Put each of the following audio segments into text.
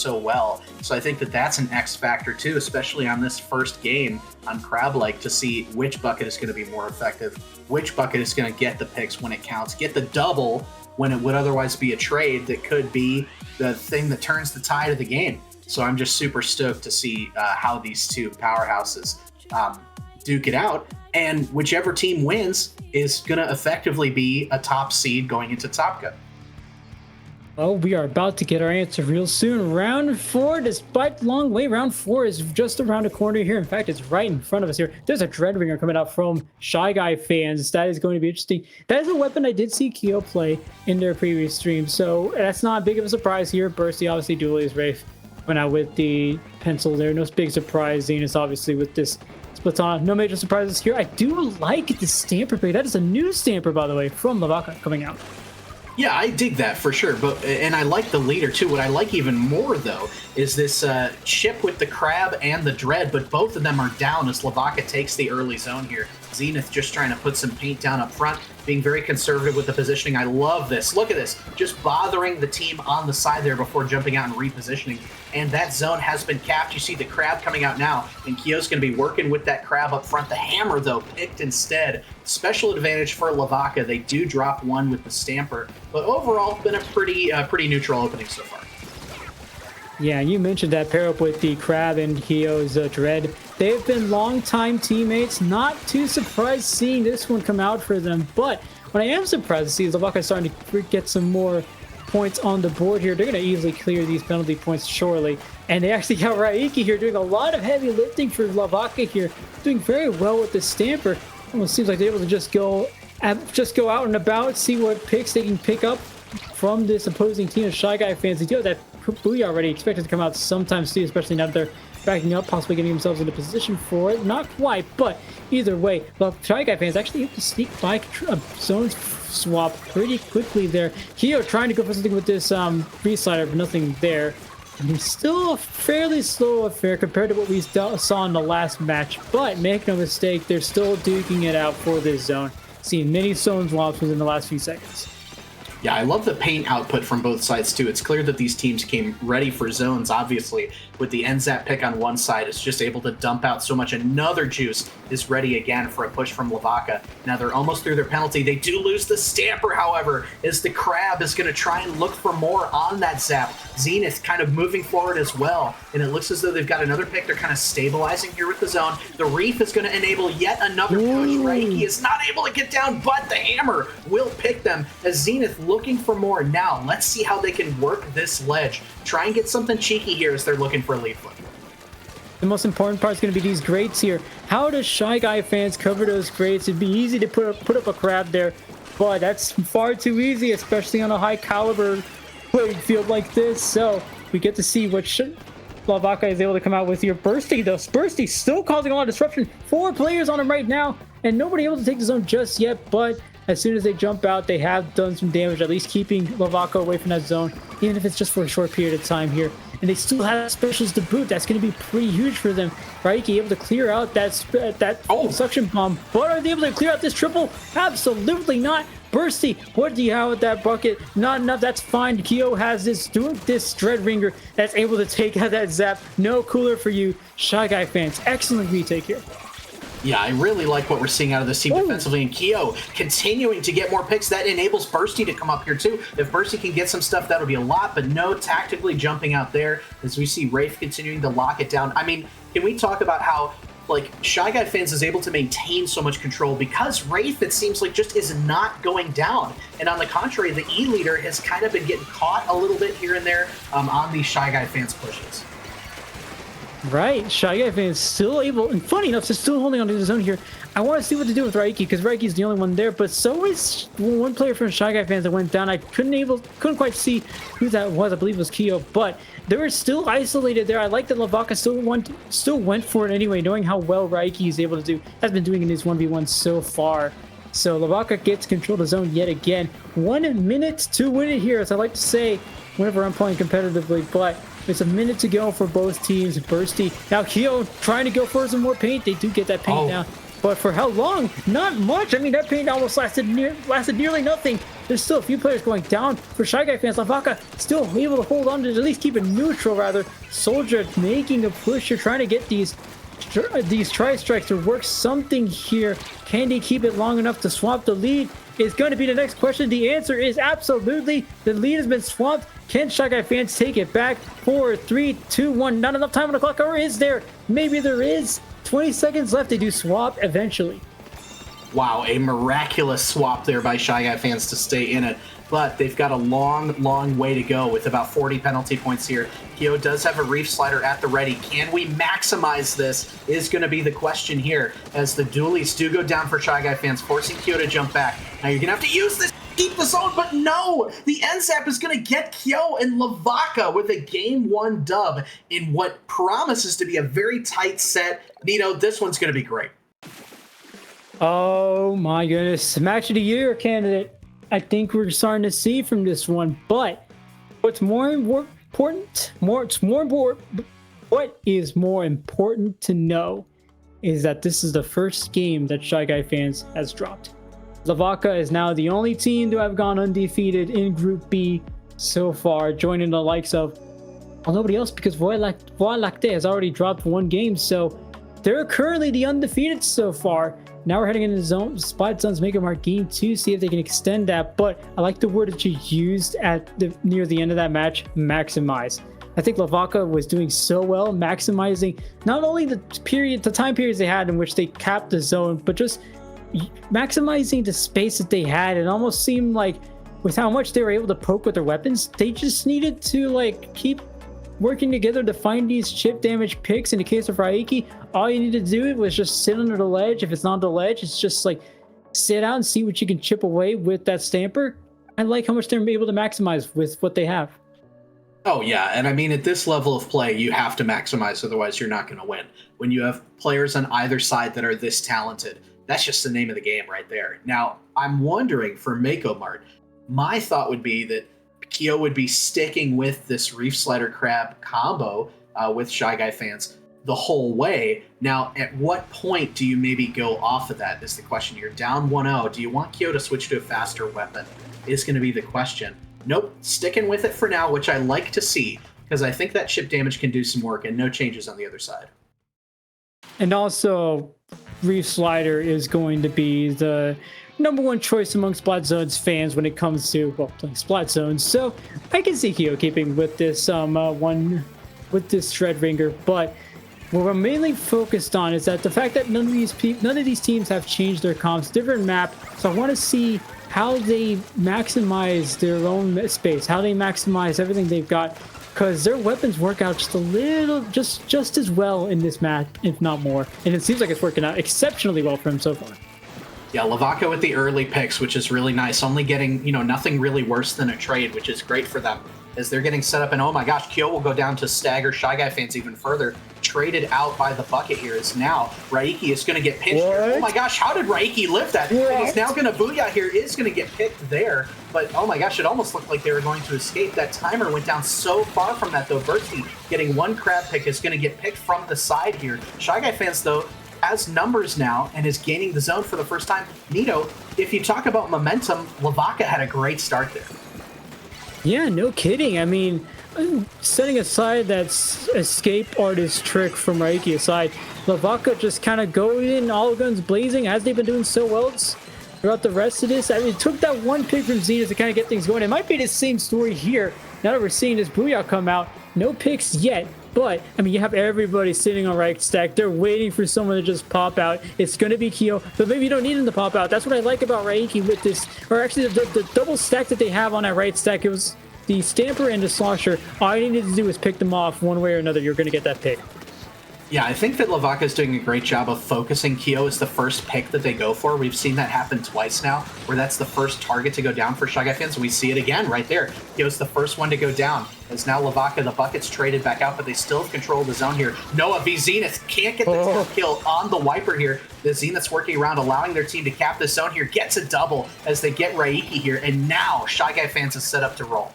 so well. So I think that that's an X factor too, especially on this first game on Crab-like, to see which bucket is going to be more effective, which bucket is going to get the picks when it counts, get the double when it would otherwise be a trade that could be the thing that turns the tide of the game. So I'm just super stoked to see how these two powerhouses duke it out. And whichever team wins is going to effectively be a top seed going into Top Gun. Well, we are about to get our answer real soon. Round 4, despite the long way, round 4 is just around the corner here. In fact, it's right in front of us here. There's a Dread Ringer coming out from Shy Guy fans. That is going to be interesting. That is a weapon I did see Keo play in their previous stream, so that's not big of a surprise here. Bursty, obviously, dualies Rafe went out with the pencil there. No big surprise. Zenith, obviously, with this Splatoon. No major surprises here. I do like the Stamper pick. That is a new Stamper, by the way, from Vacca coming out. Yeah, I dig that for sure, and I like the leader too. What I like even more, though, is this chip with the Crab and the Dread, but both of them are down as Vacca takes the early zone here. Zenith just trying to put some paint down up front, being very conservative with the positioning. I love this. Look at this. Just bothering the team on the side there before jumping out and repositioning. And that zone has been capped. You see the Crab coming out now, and Keo's going to be working with that Crab up front. The Hammer, though, picked instead. Special advantage for Vacca. They do drop one with the Stamper, but overall, been a pretty neutral opening so far. Yeah, you mentioned that pair up with the Crab and Keo's Dread. They've been longtime teammates. Not too surprised seeing this one come out for them. But what I am surprised to see is Vacca starting to get some more points on the board here. They're going to easily clear these penalty points surely. And they actually got Raiki here doing a lot of heavy lifting for Vacca here. Doing very well with the Stamper. Almost seems like they're able to just go out and about, see what picks they can pick up from this opposing team of Shy Guy fans. They do have that Booyah already, expected to come out sometime soon, especially now that they're backing up, possibly getting themselves into position for it. Not quite, but either way, the Shy Guy fans actually able to sneak by a zone swap pretty quickly there. Keo trying to go for something with this free slider, but nothing there. And still a fairly slow affair compared to what we saw in the last match, but make no mistake, they're still duking it out for this zone. Seeing many zone swaps within the last few seconds. Yeah, I love the paint output from both sides, too. It's clear that these teams came ready for zones, obviously. With the NZAP pick on one side, it's just able to dump out so much. Another Juice is ready again for a push from Vacca. Now they're almost through their penalty. They do lose the Stamper, however, as the Crab is going to try and look for more on that Zap. Zenith kind of moving forward as well, and it looks as though they've got another pick. They're kind of stabilizing here with the zone. The Reef is going to enable yet another push. Raiki is not able to get down, but the Hammer will pick them as Zenith looking for more. Now, let's see how they can work this ledge. Try and get something cheeky here as they're looking for a lead flip. The most important part is going to be these grates here. How does Shy Guy fans cover those grates? It'd be easy to put up a Crab there, but that's far too easy, especially on a high caliber playing field like this. So we get to see what Vacca is able to come out with here. Bursty, though. Bursty still causing a lot of disruption. 4 players on him right now, and nobody able to take the zone just yet, but as soon as they jump out, they have done some damage, at least keeping Vacca away from that zone, even if it's just for a short period of time here. And they still have specials to boot. That's going to be pretty huge for them. Raiki able to clear out that suction bomb. But are they able to clear out this triple? Absolutely not. Bursty, what do you have with that bucket? Not enough. That's fine. Keo has this Dread Ringer that's able to take out that Zap. No cooler for you, Shy Guy fans. Excellent retake here. Yeah, I really like what we're seeing out of this team defensively, and Keo continuing to get more picks. That enables Bursty to come up here too. If Bursty can get some stuff, that'll be a lot, but no tactically jumping out there as we see Rafe continuing to lock it down. I mean, can we talk about how, like, Shy Guy fans is able to maintain so much control because Rafe, it seems like, just is not going down. And on the contrary, the E-leader has kind of been getting caught a little bit here and there on these Shy Guy fans' pushes. Right, Shy Guy fans still able, and funny enough, they're still holding on to the zone here. I want to see what to do with Raiki, because Raiki's the only one there, but so is one player from Shy Guy fans that went down. I couldn't quite see who that was. I believe it was Keo, but they were still isolated there. I like that Vacca still went for it anyway, knowing how well Raiki is able to do, has been doing in his 1v1 so far. So Vacca gets control of the zone yet again. 1 minute to win it here, as I like to say whenever I'm playing competitively, but it's a minute to go for both teams. Bursty. Now Keo trying to go for some more paint. They do get that paint now. But for how long? Not much. I mean, that paint almost lasted nearly nothing. there's still a few players going down for Shy Guy fans. Vacca still able to hold on to at least keep it neutral, rather. Soldier making a push here, trying to get these tri-strikes to work something here. Can he keep it long enough to swamp the lead? Is going to be the next question. The answer is absolutely. The lead has been swamped. Can Shy Guy fans take it back? 4, 3, 2, 1. Not enough time on the clock, or is there? Maybe there is. 20 seconds left. They do swap eventually. Wow, a miraculous swap there by Shy Guy fans to stay in it. But they've got a long way to go with about 40 penalty points here. Kyo does have a Reef Slider at the ready. Can we maximize this is going to be the question here as the dualies do go down for Shy Guy fans, forcing Kyo to jump back. Now you're going to have to use this to keep the zone, but no! The NZAP is going to get Kyo and Vacca with a Game 1 dub in what promises to be a very tight set. Nito, this one's going to be great. Oh my goodness. Match of the year candidate. I think we're starting to see from this one, but what is more important to know is that this is the first game that Shy Guy fans has dropped. Vacca is now the only team to have gone undefeated in Group B so far, joining the likes of, well, nobody else, because Voie Lacte has already dropped 1 game, so they're currently the undefeated so far. Now we're heading into the zone. Spot Zones make a mark game 2, see if they can extend that. But I like the word that you used at near the end of that match, maximize. I think Vacca was doing so well, maximizing not only the time periods they had in which they capped the zone, but just maximizing the space that they had. It almost seemed like with how much they were able to poke with their weapons, they just needed to like keep working together to find these chip damage picks. In the case of Raiki, all you need to do was just sit under the ledge. If it's not the ledge, it's just like sit out and see what you can chip away with that stamper. I like how much they're able to maximize with what they have. Oh yeah, and I mean at this level of play, you have to maximize, otherwise you're not going to win. When you have players on either side that are this talented, that's just the name of the game right there. Now, I'm wondering for Mako Mart, my thought would be that Kyo would be sticking with this Reef Slider Crab combo with Shy Guy fans the whole way. Now, at what point do you maybe go off of that is the question. You're down 1-0. Do you want Kyo to switch to a faster weapon is going to be the question. Nope, sticking with it for now, which I like to see, because I think that chip damage can do some work and no changes on the other side. And also, Reef Slider is going to be the #1 choice among Splat Zones fans when it comes to, well, playing Splat Zones. So I can see Kyo keeping with this with this Shred Ringer, but what we're mainly focused on is that the fact that none of these teams have changed their comps, different map. So I want to see how they maximize their own space, how they maximize everything they've got, because their weapons work out just a little, just as well in this match, if not more. And it seems like it's working out exceptionally well for him so far. Yeah, Vacca with the early picks, which is really nice. Only getting, nothing really worse than a trade, which is great for them, as they're getting set up. And oh my gosh, Kyo will go down to stagger Shy Guy fans even further. Traded out by the bucket here is now Raiki is going to get pinched here. Oh my gosh, how did Raiki live that? And he's now going to booyah here, is going to get picked there. But oh my gosh, it almost looked like they were going to escape. That timer went down so far from that though. Bursty getting 1 crab pick is going to get picked from the side here. Shy Guy fans though has numbers now and is gaining the zone for the first time. Nito, if you talk about momentum, Vacca had a great start there. Yeah, no kidding. I mean, setting aside that escape artist trick from Raiki aside, Vacca just kind of go in all guns blazing as they've been doing so well throughout the rest of this. I mean, it took that 1 pick from Zenith to kind of get things going. It might be the same story here. Now that we're seeing this Booyah come out, no picks yet. But, I mean, you have everybody sitting on right stack. They're waiting for someone to just pop out. It's going to be Kyo, but maybe you don't need him to pop out. That's what I like about Raiki with this, or actually the double stack that they have on that right stack. It was the Stamper and the Slosher. All you needed to do is pick them off one way or another. You're going to get that pick. Yeah, I think that Vacca is doing a great job of focusing Kyo as the first pick that they go for. We've seen that happen twice now, where that's the first target to go down for Shy Guy fans. We see it again right there. Kyo's the first one to go down. As now Vacca, the bucket's traded back out, but they still have control of the zone here. Noah v Zenith can't get the kill on the Wiper here. The Zenith's working around, allowing their team to cap the zone here. Gets a double as they get Raiki here, and now Shy Guy fans is set up to roll.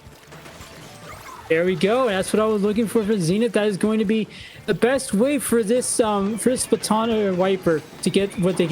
There we go. That's what I was looking for Zenith. That is going to be the best way for this Batana Wiper to get what they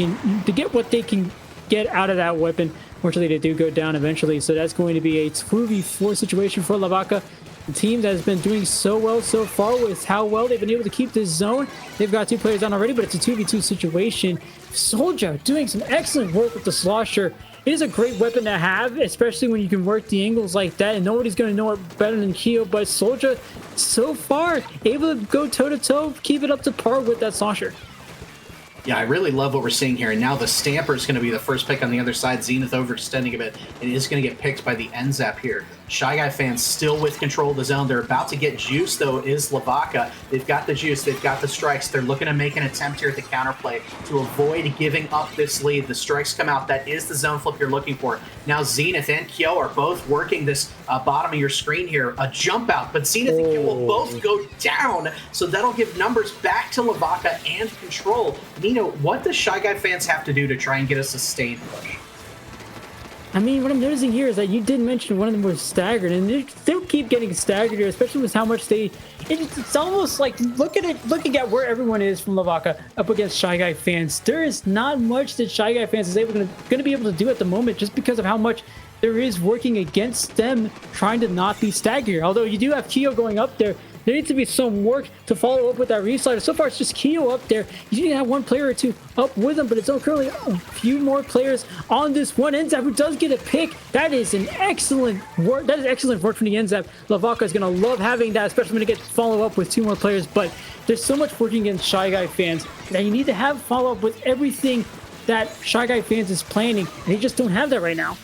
can get out of that weapon. Fortunately, they do go down eventually, so that's going to be a 2v4 situation for Vacca. The team that has been doing so well so far with how well they've been able to keep this zone. They've got 2 players down already, but it's a 2v2 situation. SoldierJ doing some excellent work with the slosher. It is a great weapon to have, especially when you can work the angles like that, and nobody's going to know it better than Keo, but SoldierJ, so far, able to go toe-to-toe, keep it up to par with that slosher. Yeah, I really love what we're seeing here. And now the Stamper is going to be the first pick on the other side. Zenith overextending a bit. It is going to get picked by the NZAP here. Shy Guy fans still with control of the zone. They're about to get juice, though, is Vacca. They've got the juice. They've got the strikes. They're looking to make an attempt here at the counterplay to avoid giving up this lead. The strikes come out. That is the zone flip you're looking for. Now Zenith and Kyo are both working this bottom of your screen here. A jump out, but Zenith and Kyo will both go down. So that'll give numbers back to Vacca and control. Nino, what does Shy Guy fans have to do to try and get a sustained push? I mean, what I'm noticing here is that you did mention one of them was staggered, and they still keep getting staggered here, especially with how much they... It's almost like, looking at where everyone is from Vacca up against Shy Guy fans. There is not much that Shy Guy fans is going to be able to do at the moment, just because of how much there is working against them trying to not be staggered. Although you do have Keo going up there, there needs to be some work to follow up with that reslider. So far, it's just Keo up there. You need to have one player or two up with him, but it's currently a few more players on this one. NZAP, who does get a pick. That is an excellent work. That is excellent work from the NZAP. Vacca is going to love having that, especially when you get follow up with 2 more players. But there's so much working against Shy Guy fans that you need to have follow up with everything that Shy Guy fans is planning, and they just don't have that right now.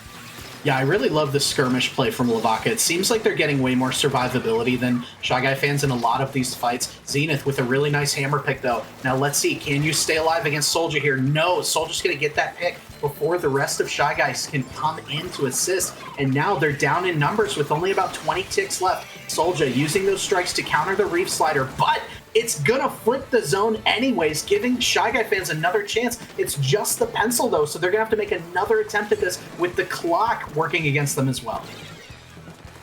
Yeah, I really love the skirmish play from Vacca. It seems like they're getting way more survivability than Shy Guy fans in a lot of these fights. Zenith with a really nice hammer pick, though. Now, let's see. Can you stay alive against SoldierJ here? No. SoldierJ's going to get that pick before the rest of Shy Guys can come in to assist. And now they're down in numbers with only about 20 ticks left. SoldierJ using those strikes to counter the Reef Slider, but it's gonna flip the zone anyways, giving Shy Guy fans another chance. It's just the pencil, though, so they're gonna have to make another attempt at this with the clock working against them as well.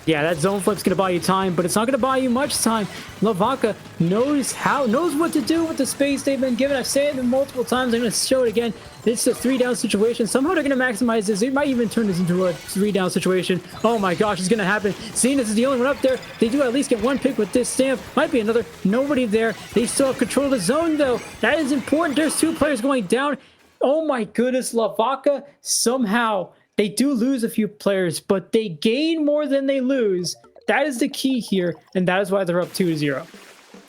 Yeah, that zone flip's gonna buy you time, but it's not gonna buy you much time. Vacca knows what to do with the space they've been given. I've said it multiple times. I'm gonna show it again. It's a 3-down situation. Somehow they're gonna maximize this. They might even turn this into a 3-down situation. Oh my gosh, it's gonna happen. Zenith is the only one up there. They do at least get one pick with this stamp. Might be another. Nobody there. They still have control of the zone, though. That is important. There's 2 players going down. Oh my goodness, Vacca somehow. They do lose a few players, but they gain more than they lose. That is the key here, and that is why they're up 2-0.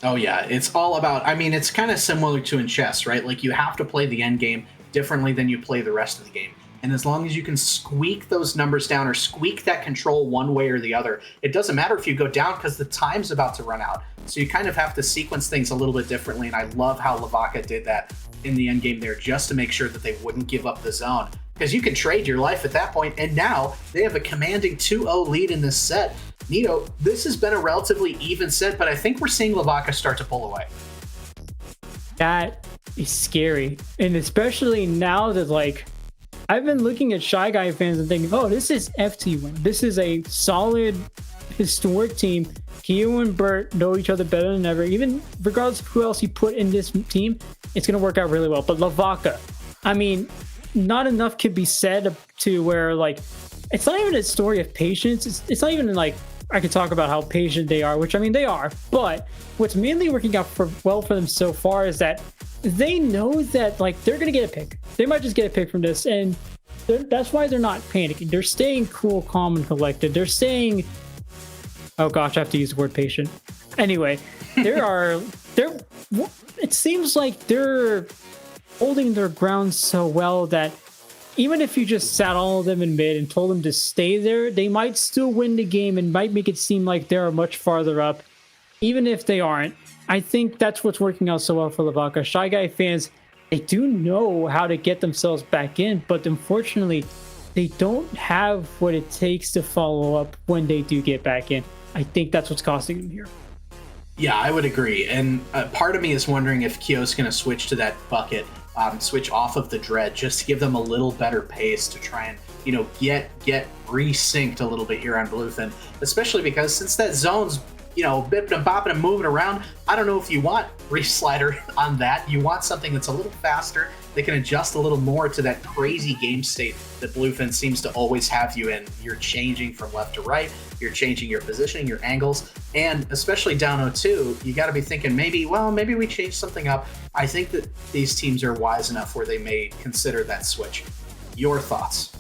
Oh, yeah. It's all about... I mean, it's kind of similar to in chess, right? Like, you have to play the end game differently than you play the rest of the game. And as long as you can squeak those numbers down or squeak that control one way or the other, it doesn't matter if you go down because the time's about to run out. So you kind of have to sequence things a little bit differently, and I love how Vacca did that in the end game there just to make sure that they wouldn't give up the zone. Because you can trade your life at that point, and now they have a commanding 2-0 lead in this set. Nito, this has been a relatively even set, but I think we're seeing Vacca start to pull away. That is scary, and especially now that, like, I've been looking at Shy Guy fans and thinking, oh, this is FT win. This is a solid, historic team. Keo and Bert know each other better than ever. Even regardless of who else you put in this team, it's going to work out really well. But Vacca, I mean... not enough could be said to where, like, it's not even a story of patience. It's not even like I could talk about how patient they are, which I mean they are, but what's mainly working out well for them so far is that they know that, like, they're gonna get a pick. They might just get a pick from this, and that's why they're not panicking. They're staying cool, calm, and collected. They're staying... oh gosh, I have to use the word patient. Anyway, it seems like they're holding their ground so well that even if you just sat all of them in mid and told them to stay there, they might still win the game and might make it seem like they're much farther up, even if they aren't. I think that's what's working out so well for Vacca. Shy Guy fans, they do know how to get themselves back in, but unfortunately, they don't have what it takes to follow up when they do get back in. I think that's what's costing them here. Yeah, I would agree. And part of me is wondering if Keo's going to switch to that bucket, switch off of the Dread, just to give them a little better pace to try and, you know, get resynced a little bit here on Bluefin, especially because since that zone's bipping and bopping and moving around. I don't know if you want Reef Slider on that. You want something that's a little faster, that can adjust a little more to that crazy game state that Bluefin seems to always have you in. You're changing from left to right, you're changing your positioning, your angles, and especially down 0-2, you got to be thinking maybe we change something up. I think that these teams are wise enough where they may consider that switch. Your thoughts?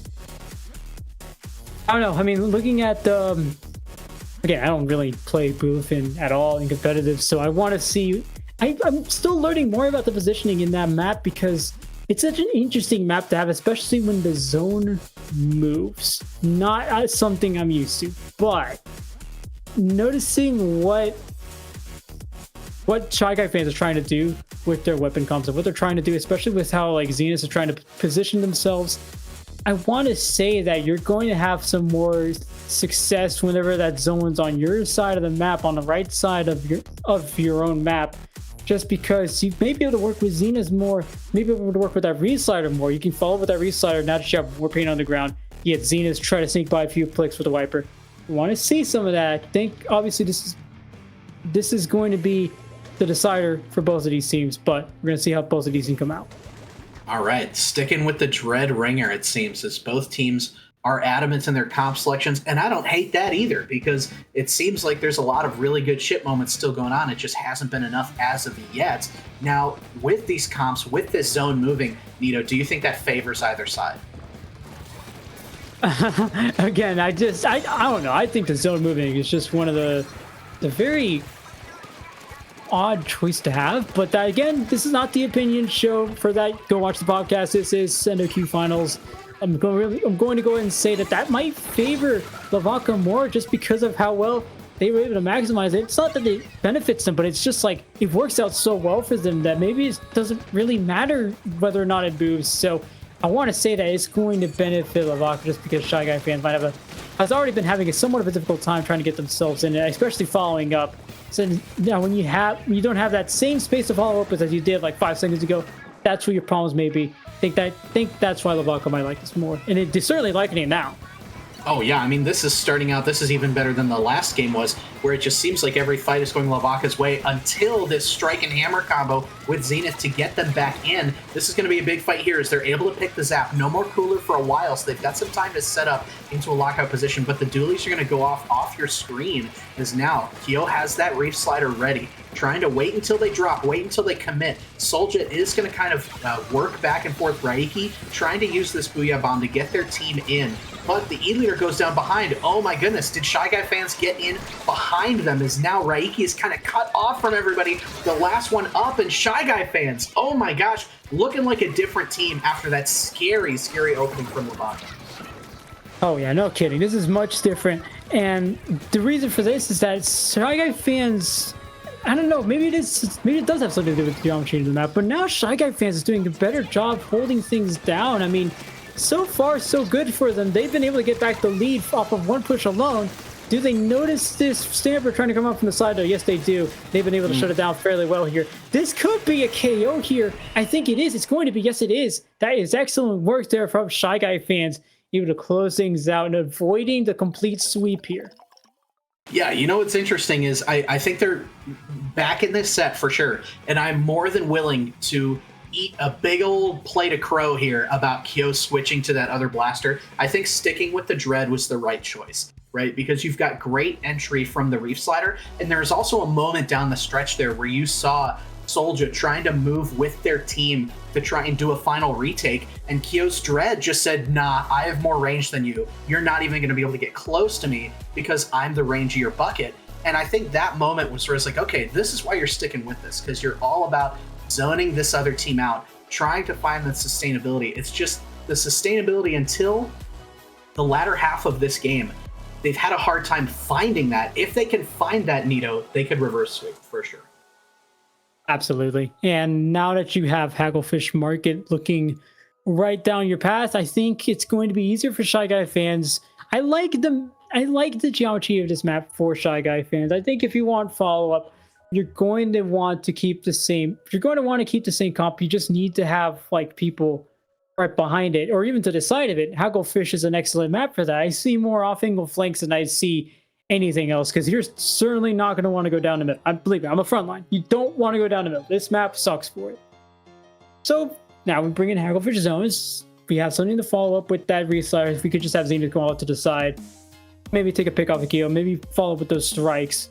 I don't know. I mean, looking at the... Again, I don't really play Bluefin at all in competitive, so I want to see... I'm still learning more about the positioning in that map because it's such an interesting map to have, especially when the zone moves. Not something I'm used to, but noticing what Shy Guy fans are trying to do with their weapon concept, what they're trying to do, especially with how like Zenith is trying to position themselves. I want to say that you're going to have some more success whenever that zone's on your side of the map, on the right side of your own map, just because you may be able to work with Zenith more, maybe able to work with that Re-Slider more. You can follow with that Re-Slider now that you have more paint on the ground. Yet Zenith try to sneak by a few clicks with the Wiper. Want to see some of that. I think obviously this is going to be the decider for both of these teams, but we're going to see how both of these can come out. All right, sticking with the Dread Ringer, it seems, as both teams are adamant in their comp selections, and I don't hate that either, because it seems like there's a lot of really good ship moments still going on. It just hasn't been enough as of yet. Now, with these comps, with this zone moving, Nito, do you think that favors either side? Again, I don't know. I think the zone moving is just one of the very odd choice to have, but that, again, this is not the opinion show. For that, go watch the podcast. This is SendouQ Finals. I'm going to go ahead and say that might favor Vacca more, just because of how well they were able to maximize it. It's not that it benefits them, but it's just like it works out so well for them that maybe it doesn't really matter whether or not it moves. So I want to say that it's going to benefit Vacca, just because Shy Guy fans has already been having somewhat of a difficult time trying to get themselves in it, especially following up. So now when you don't have that same space to follow up with as you did like 5 seconds ago, that's where your problems may be. I think that's why Vacca might like this more, and they're certainly liking it now. Oh yeah, I mean, this is starting out, this is even better than the last game was, where it just seems like every fight is going Vacca's way until this strike and hammer combo with Zenith to get them back in. This is going to be a big fight here as they're able to pick the zap. No more cooler for a while, so they've got some time to set up into a lockout position, but the dualies are going to go off your screen, as now Kyo has that Reef Slider ready, trying to wait until they drop, wait until they commit. Solja is going to kind of work back and forth. Raiki trying to use this Booyah Bomb to get their team in. But the E-Leader goes down behind. Oh my goodness, did Shy Guy fans get in behind them, as now Raiki is kind of cut off from everybody. The last one up, and Shy Guy fans, oh my gosh, looking like a different team after that scary, scary opening from Vacca. Oh yeah, no kidding. This is much different. And the reason for this is that Shy Guy fans, I don't know, maybe it does have something to do with the geometry of the map, but now Shy Guy fans is doing a better job holding things down. I mean, so far, so good for them. They've been able to get back the lead off of one push alone. Do they notice this Stamper trying to come up from the side, though? Yes, they do. They've been able to shut it down fairly well here. This could be a KO here. I think it is. It's going to be. Yes, it is. That is excellent work there from Shy Guy fans, able to close things out and avoiding the complete sweep here. Yeah, you know what's interesting is I think they're back in this set for sure, and I'm more than willing to eat a big old plate of crow here about Kyo switching to that other blaster. I think sticking with the Dread was the right choice, right? Because you've got great entry from the Reef Slider, and there's also a moment down the stretch there where you saw Solja trying to move with their team to try and do a final retake, and Kyo's Dread just said, nah, I have more range than you. You're not even going to be able to get close to me because I'm the range of your bucket. And I think that moment was sort of like, okay, this is why you're sticking with this, because you're all about zoning this other team out, trying to find the sustainability. It's just the sustainability until the latter half of this game. They've had a hard time finding that. If they can find that, Nito, they could reverse sweep for sure. Absolutely. And now that you have Hagglefish Market looking right down your path, I think it's going to be easier for Shy Guy fans. I like the geometry of this map for Shy Guy fans. I think if you want follow-up, you're going to want to keep the same. If you're going to want to keep the same comp, you just need to have like people right behind it, or even to the side of it. Hagglefish is an excellent map for that. I see more off-angle flanks than I see anything else, because you're certainly not going to want to go down the middle. I believe me, I'm a frontline. You don't want to go down the middle. This map sucks for it. So now we bring in Hagglefish zones. We have something to follow up with that reslider. If we could just have Zenith go out to the side, maybe take a pick off the Keo, maybe follow up with those strikes.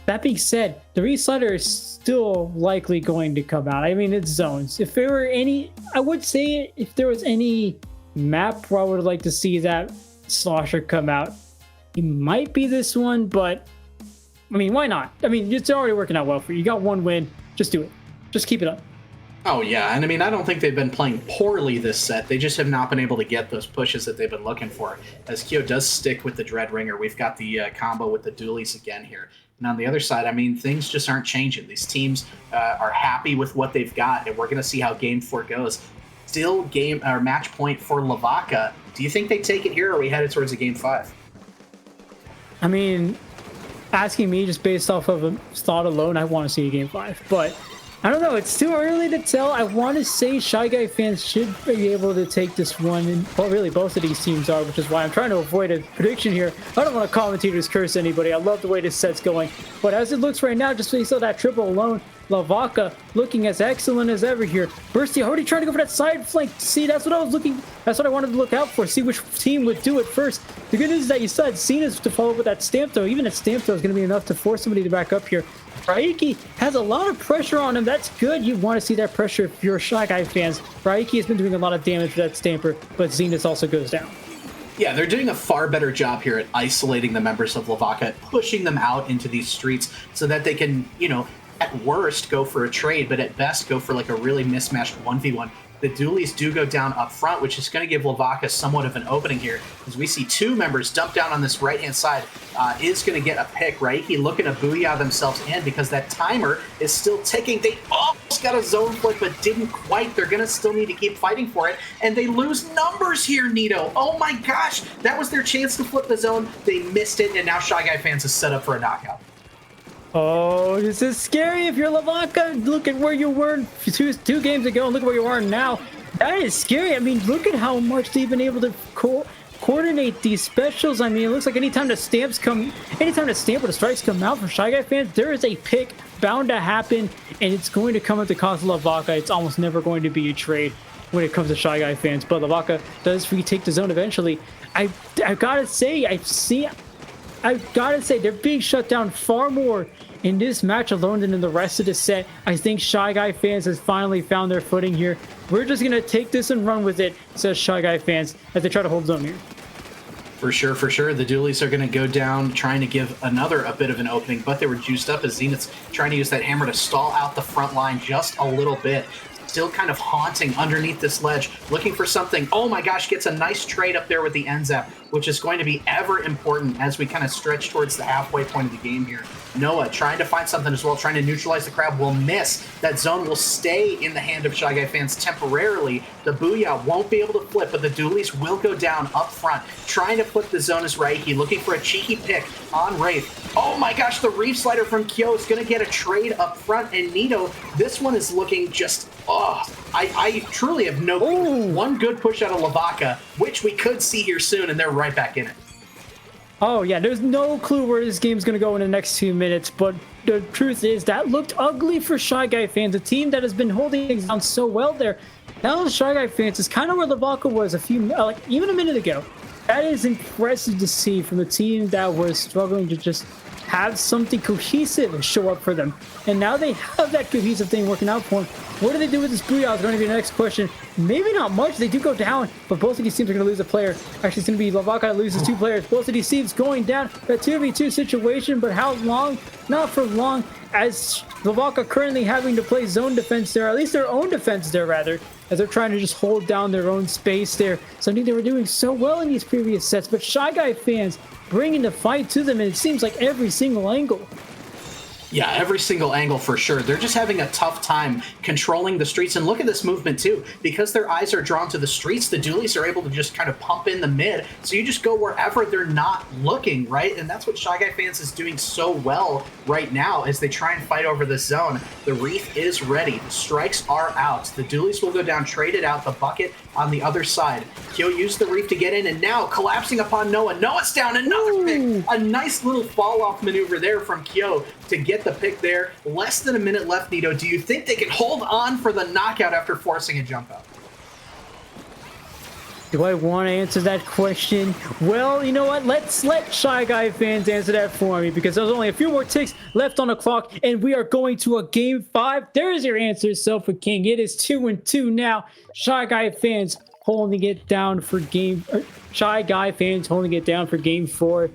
That being said, the reslider is still likely going to come out. I mean, it's zones. If there were any, I would say if there was any map where I would like to see that slosher come out, it might be this one, but I mean, why not? I mean, it's already working out well for you. You got one win. Just do it. Just keep it up. Oh, yeah. And I mean, I don't think they've been playing poorly this set. They just have not been able to get those pushes that they've been looking for. As Keo does stick with the Dread Ringer, we've got the combo with the dualies again here. And on the other side, I mean, things just aren't changing. These teams are happy with what they've got, and we're going to see how Game 4 goes. Still match point for Vacca. Do you think they take it here, or are we headed towards a Game 5? I mean, asking me just based off of a thought alone, I want to see a Game 5. But I don't know. It's too early to tell. I want to say Shy Guy fans should be able to take this one. And well, really, both of these teams are, which is why I'm trying to avoid a prediction here. I don't want to commentators curse anybody. I love the way this set's going. But as it looks right now, just so you saw that triple alone, Vacca looking as excellent as ever here. Bursty already trying to go for that side flank. See, that's what I was looking. That's what I wanted to look out for. See which team would do it first. The good news is that you still had Cena's to follow up with that stamp throw. Even that stamp throw is going to be enough to force somebody to back up here. Raiki has a lot of pressure on him. That's good. You want to see that pressure if you're Shy Guy fans. Raiki has been doing a lot of damage with that stamper, but Zenith also goes down. Yeah, they're doing a far better job here at isolating the members of Vacca, pushing them out into these streets so that they can, you know, at worst go for a trade, but at best go for like a really mismatched 1v1. The dualies do go down up front, which is going to give Vacca somewhat of an opening here, as we see two members dump down on this right-hand side. Is going to get a pick. Raiki looking to booyah themselves in because that timer is still ticking. They almost got a zone flip, but didn't quite. They're going to still need to keep fighting for it, and they lose numbers here, Nito. Oh my gosh, that was their chance to flip the zone. They missed it, and now Shy Guy fans is set up for a knockout. Oh, this is scary if you're Vacca. Look at where you were two games ago and look at where you are now. That is scary. I mean, look at how much they've been able to coordinate these specials. I mean, it looks like anytime the stamp or the strikes come out for Shy Guy fans, there is a pick bound to happen, and it's going to come at the cost of Vacca. It's almost never going to be a trade when it comes to Shy Guy fans, but Vacca does retake the zone eventually. I've gotta say, they're being shut down far more in this match alone than in the rest of the set. I think Shy Guy fans has finally found their footing here. We're just going to take this and run with it, says Shy Guy fans, as they try to hold zone here. For sure, for sure. The dualies are going to go down, trying to give another a bit of an opening, but they were juiced up as Zenith's trying to use that hammer to stall out the front line just a little bit. Still kind of haunting underneath this ledge, looking for something. Oh my gosh, gets a nice trade up there with the NZAP, which is going to be ever important as we kind of stretch towards the halfway point of the game here. Noah trying to find something as well, trying to neutralize the crab, will miss. That zone will stay in the hand of Shy Guy fans temporarily. The booyah won't be able to flip, but the dualies will go down up front. Trying to flip the zone is Raiki, looking for a cheeky pick on Wraith. Oh my gosh, the Reef Slider from Kyo is going to get a trade up front, and Nito, this one is looking just, I truly have no clue. One good push out of Vacca, which we could see here soon, and they're right back in it. Oh, yeah, there's no clue where this game's going to go in the next 2 minutes, but the truth is that looked ugly for Shy Guy fans, a team that has been holding things down so well there. Now the Shy Guy fans is kind of where Vacca was even a minute ago. That is impressive to see from a team that was struggling to just have something cohesive and show up for them. And now they have that cohesive thing working out for them. What do they do with this booyah is going to be the next question. Maybe not much. They do go down, but both of these teams are going to lose a player. Actually, it's going to be Vacca loses 2 players. Both of these teams going down. A 2v2 situation, but how long? Not for long, as Vacca currently having to play zone defense there, at least their own defense there, rather, as they're trying to just hold down their own space there. Something they were doing so well in these previous sets, but Shy Guy fans bringing the fight to them, and it seems like every single angle. Yeah, every single angle for sure. They're just having a tough time controlling the streets. And look at this movement too. Because their eyes are drawn to the streets, the dualies are able to just kind of pump in the mid. So you just go wherever they're not looking, right? And that's what Shy Guy Fans is doing so well right now as they try and fight over this zone. The Wreath is ready. The strikes are out. The dualies will go down, traded out, the bucket on the other side. Kyo used the Reef to get in, and now collapsing upon Noah. Noah's down, another pick. A nice little fall-off maneuver there from Kyo to get the pick there. Less than a minute left, Nito. Do you think they can hold on for the knockout after forcing a jump out? Do I want to answer that question? Well, you know what? Let's let Shy Guy Fans answer that for me, because there's only a few more ticks left on the clock, and we are going to a game 5. There's your answer, SofaKing. It is 2-2 now. Shy Guy Fans holding it down for Shy Guy Fans holding it down for game 4.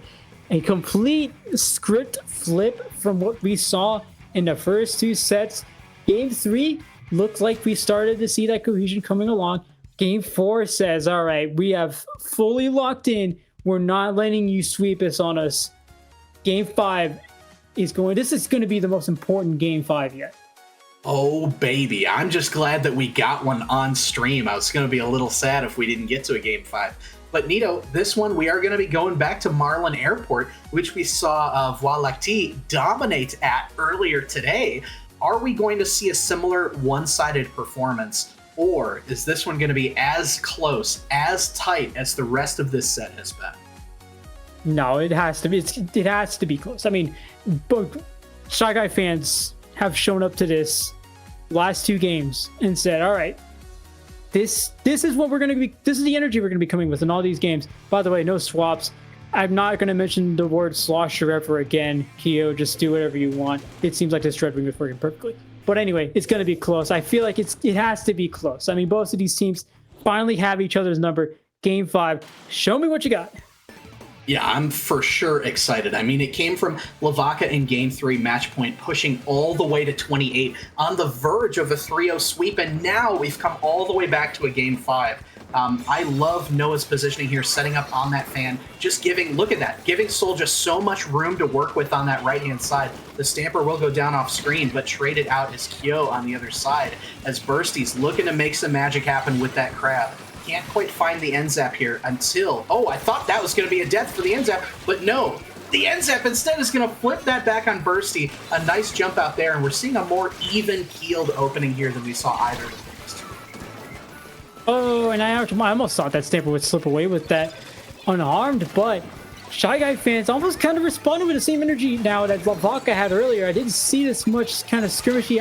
A complete script flip from what we saw in the first 2 sets. Game 3 looked like we started to see that cohesion coming along. Game 4 says, all right, we have fully locked in. We're not letting you sweep us on us. Game 5 is this is going to be the most important game 5 yet. Oh, baby. I'm just glad that we got one on stream. I was going to be a little sad if we didn't get to a game 5. But Nito, this one, we are going to be going back to Marlin Airport, which we saw Vacca dominate at earlier today. Are we going to see a similar one-sided performance? Or is this one going to be as close, as tight as the rest of this set has been? No, it has to be. It has to be close. I mean, both Shy Guy Fans have shown up to this last 2 games and said, all right, this is what we're going to be. This is the energy we're going to be coming with in all these games. By the way, no swaps. I'm not going to mention the word slosher ever again. Kyo, just do whatever you want. It seems like this Dread Ring is working perfectly. But anyway, it's going to be close. I feel like it has to be close. I mean, both of these teams finally have each other's number. Game 5. Show me what you got. Yeah, I'm for sure excited. I mean, it came from Vacca in Game 3, match point, pushing all the way to 28, on the verge of a 3-0 sweep, and now we've come all the way back to a Game 5. I love Noah's positioning here, setting up on that fan, just look at that, giving Soul just so much room to work with on that right-hand side. The Stamper will go down off screen, but traded out is Kyo on the other side, as Bursty's looking to make some magic happen with that crab. Can't quite find the end zap here until, I thought that was going to be a death for the end zap, but no. The end zap instead is going to flip that back on Bursty. A nice jump out there, and we're seeing a more even-keeled opening here than we saw either of the previous 2. Oh, and I almost thought that Stamper would slip away with that unarmed, but Shy Guy Fans almost kind of responded with the same energy now that Vacca had earlier. I didn't see this much kind of skirmishy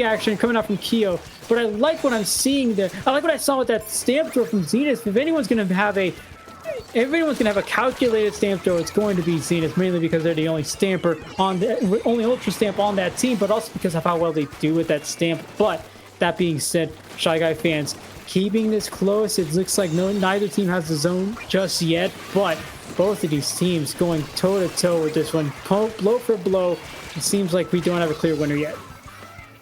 action coming out from Kyo, but I like what I'm seeing there. I like what I saw with that stamp throw from Zenith. If anyone's going to have a calculated stamp throw, it's going to be Zenith, mainly because they're the only stamper only ultra stamp on that team, but also because of how well they do with that stamp. But that being said, Shy Guy Fans keeping this close. It looks like neither team has the zone just yet, but both of these teams going toe-to-toe with this one, blow for blow. It seems like we don't have a clear winner yet.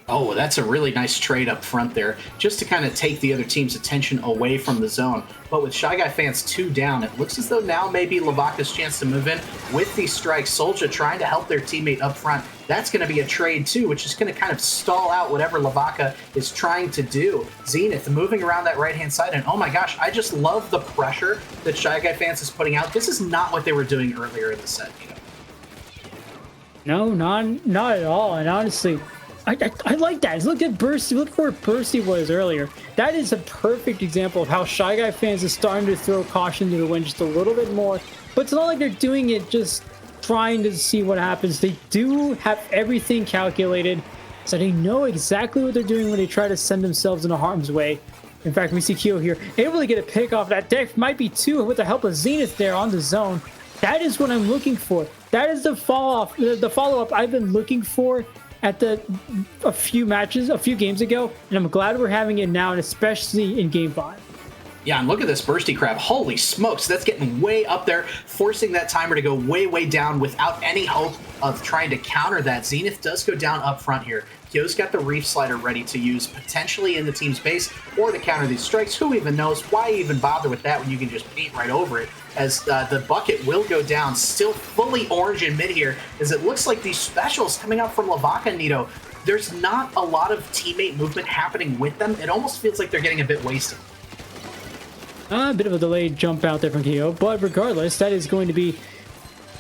Oh, that's a really nice trade up front there, just to kind of take the other team's attention away from the zone. But with Shy Guy Fans 2 down, it looks as though now maybe Vacca's chance to move in with these strikes. Soulja trying to help their teammate up front. That's going to be a trade too, which is going to kind of stall out whatever Vacca is trying to do. Zenith moving around that right-hand side, and oh my gosh, I just love the pressure that Shy Guy Fans is putting out. This is not what they were doing earlier in the set, you know? No, not at all, and honestly, I like that. Look at Bursty. Look where Bursty was earlier. That is a perfect example of how Shy Guy Fans is starting to throw caution to the wind just a little bit more. But it's not like they're doing it just trying to see what happens. They do have everything calculated, so they know exactly what they're doing when they try to send themselves into harm's way. In fact, we see Kyo here able to get a pick off that deck. Might be 2 with the help of Zenith there on the zone. That is what I'm looking for. That is the follow-up I've been looking for at a few games ago, and I'm glad we're having it now, and especially in Game 5. Yeah, and look at this Bursty Crab. Holy smokes, that's getting way up there, forcing that timer to go way, way down without any hope of trying to counter that. Zenith does go down up front here. Kyo's got the Reef Slider ready to use potentially in the team's base or to counter these strikes. Who even knows? Why even bother with that when you can just paint right over it? as the bucket will go down. Still fully orange in mid here, as it looks like these specials coming out from Vacca and Nito, there's not a lot of teammate movement happening with them. It almost feels like they're getting a bit wasted. A bit of a delayed jump out there from Keo, but regardless, that is going to be...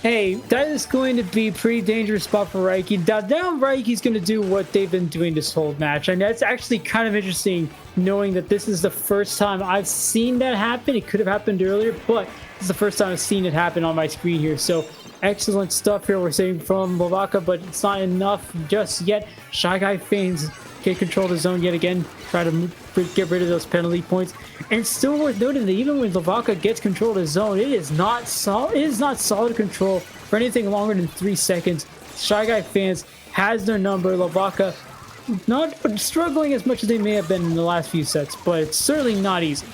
Hey, that is going to be a pretty dangerous spot for Raiki. Now Raiki's going to do what they've been doing this whole match, and that's actually kind of interesting, knowing that this is the first time I've seen that happen. It could have happened earlier, but this is the first time I've seen it happen on my screen here. So excellent stuff here we're seeing from Vacca, but it's not enough just yet. Shy Guy fans can control the zone yet again, try to get rid of those penalty points. And it's still worth noting that even when Vacca gets control of the zone, it is not solid control for anything longer than 3 seconds. Shy Guy fans has their number. Vacca not struggling as much as they may have been in the last few sets, but it's certainly not easy.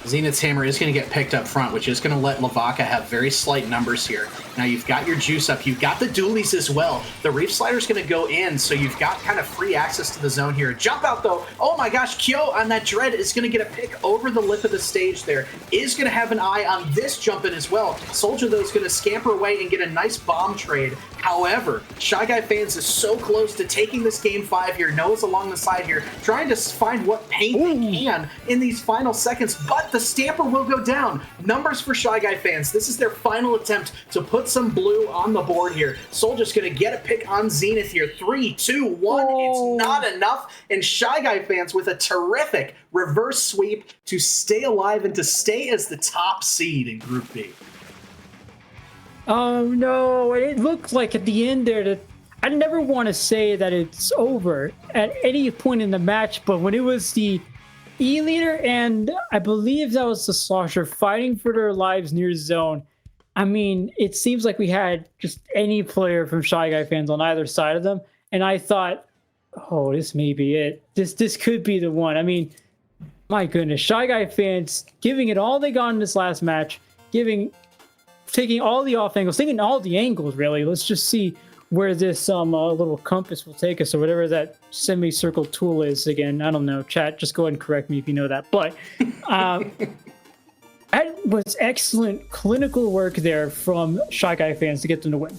Zenith's hammer is going to get picked up front, which is going to let Vacca have very slight numbers here. Now you've got your juice up, you've got the dualies as well. The Reef Slider's going to go in, so you've got kind of free access to the zone here. Jump out though, oh my gosh, Kyo on that Dread is going to get a pick over the lip of the stage there. Is going to have an eye on this jump in as well. Soldier though is going to scamper away and get a nice bomb trade. However, Shy Guy fans is so close to taking this game 5 here. Noah's along the side here, trying to find what paint they can in these final seconds, but the Stamper will go down. Numbers for Shy Guy fans. This is their final attempt to put some blue on the board here. Soldier's going to get a pick on Zenith here. 3, 2, 1. It's not enough. And Shy Guy fans with a terrific reverse sweep to stay alive and to stay as the top seed in Group B. Oh no, it looked like at the end there that I never want to say that it's over at any point in the match, but when it was the E-leader and I believe that was the Slosher fighting for their lives near zone, I mean, it seems like we had just any player from Shy Guy fans on either side of them, and I thought, oh, this may be it. This could be the one. I mean, my goodness, Shy Guy fans giving it all they got in this last match, taking all the off angles, taking all the angles, really. Let's just see where this little compass will take us, or whatever that semicircle tool is again. I don't know. Chat, just go ahead and correct me if you know that. But that was excellent clinical work there from Shy Guy fans to get them to win.